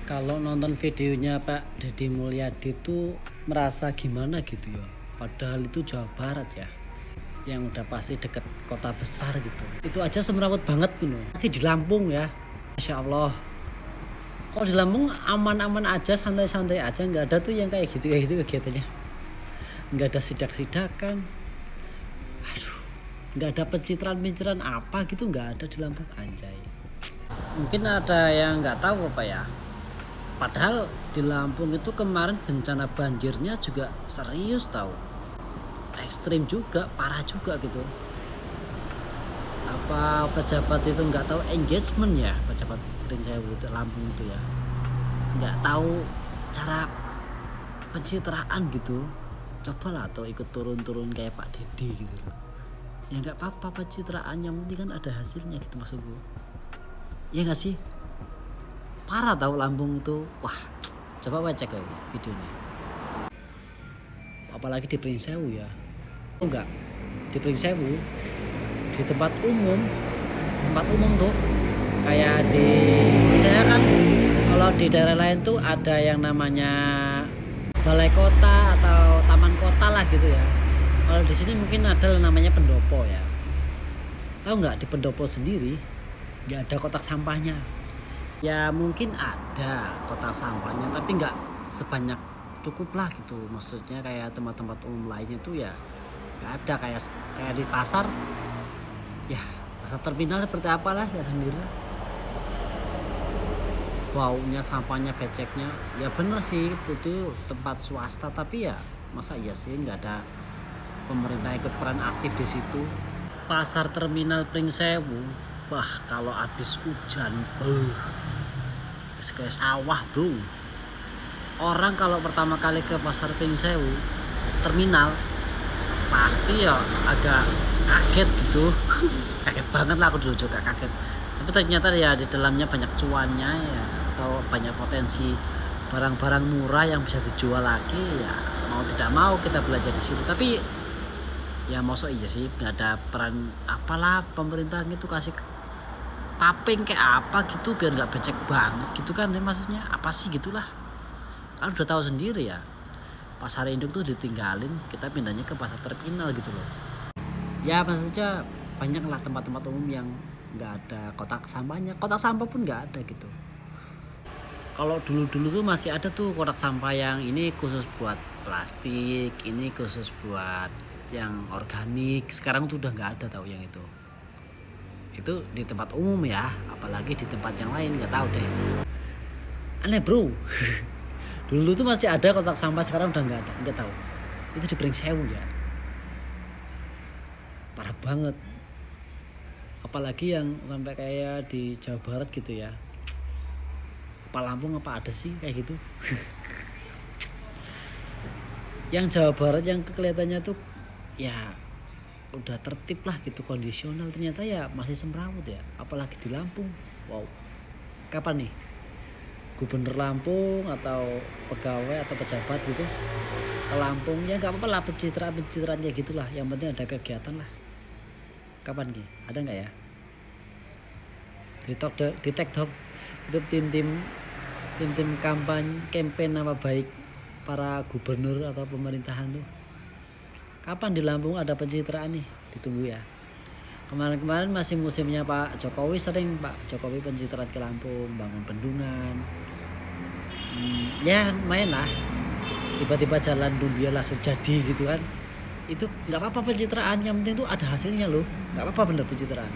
Kalau nonton videonya Pak Deddy Mulyadi itu merasa gimana gitu ya. Padahal itu Jawa Barat ya. Yang udah pasti deket kota besar gitu. Itu aja semrawut banget gitu. Lagi di Lampung ya. Masya Allah. Kalau di Lampung aman-aman aja, santai-santai aja. Nggak ada tuh yang kayak gitu kegiatannya. Nggak ada sidak-sidakan. Aduh. Nggak ada pencitraan-pencitraan apa gitu. Nggak ada di Lampung, anjay. Mungkin ada yang nggak tahu apa ya. Padahal di Lampung itu kemarin bencana banjirnya juga serius tahu. Ekstrim juga, parah juga gitu. Apa pejabat itu nggak tahu engagement ya, pejabat Prinsewu itu Lampung itu ya. Nggak tahu cara pencitraan gitu. Cobalah atau ikut turun-turun kayak Pak Deddy gitu. Ya nggak apa-apa pencitraan, yang penting kan ada hasilnya gitu maksud gue. Ya nggak sih? Parah tahu Lampung itu. Wah, coba cek lagi videonya. Apalagi di Prinsewu ya. Oh enggak, di Prinsewu di tempat umum tuh kayak di misalnya kan kalau di daerah lain tuh ada yang namanya balai kota atau taman kota lah gitu ya. Kalau di sini mungkin ada namanya pendopo ya. Tahu nggak, di pendopo sendiri nggak ada kotak sampahnya. Ya mungkin ada kotak sampahnya tapi nggak sebanyak, cukup lah gitu. Maksudnya kayak tempat-tempat umum lainnya tuh ya nggak ada, kayak di pasar ya, pasar terminal seperti apalah ya sendiri. Baunya, sampahnya, beceknya ya bener sih itu tempat swasta, tapi ya masa iya sih nggak ada pemerintah ikut peran aktif di situ. Pasar terminal Pringsewu, wah kalau habis hujan kayak sawah bro. Orang kalau pertama kali ke pasar Pringsewu terminal pasti ya agak kaget gitu. Kaget banget lah, aku dulu juga kaget, tapi ternyata ya di dalamnya banyak cuannya ya, atau banyak potensi barang-barang murah yang bisa dijual lagi ya. Mau tidak mau kita belajar di situ. Tapi ya mosok iya sih nggak ada peran apalah pemerintah gitu, kasih paping kayak apa gitu biar nggak becek banget gitu kan ya, maksudnya apa sih gitulah. Kan udah tahu sendiri ya, pasar induk tuh ditinggalin, kita pindahnya ke pasar terminal gitu loh. Ya maksudnya banyak lah tempat-tempat umum yang nggak ada kotak sampahnya, kotak sampah pun nggak ada gitu. Kalau dulu-dulu tuh masih ada tuh kotak sampah yang ini khusus buat plastik, ini khusus buat yang organik. Sekarang tuh udah nggak ada tahu yang itu di tempat umum ya, apalagi di tempat yang lain nggak tahu deh, aneh bro. Dulu tuh masih ada kotak sampah, sekarang udah nggak ada, nggak tahu. Itu di Pringsewu ya, parah banget. Apalagi yang sampai kayak di Jawa Barat gitu ya. Apa Lampung apa ada sih kayak gitu. Yang Jawa Barat yang kelihatannya tuh ya udah tertib lah gitu, kondisional, ternyata ya masih semrawut ya. Apalagi di Lampung. Wow, kapan nih gubernur Lampung atau pegawai atau pejabat gitu ke Lampung? Ya nggak apa-apa lah, pencitraan ya gitulah, yang penting ada kegiatan lah. Kapan nih, ada nggak ya di TikTok itu tim kampanye campaign nama baik para gubernur atau pemerintahan tuh? Kapan di Lampung ada pencitraan nih? Ditunggu ya. Kemarin masih musimnya Pak Jokowi, sering Pak Jokowi pencitraan ke Lampung, bangun bendungan. Ya main lah. Tiba-tiba jalan dunia langsung jadi gitu kan. Itu nggak apa-apa pencitraan, yang penting tuh ada hasilnya loh. Nggak apa-apa bener pencitraan.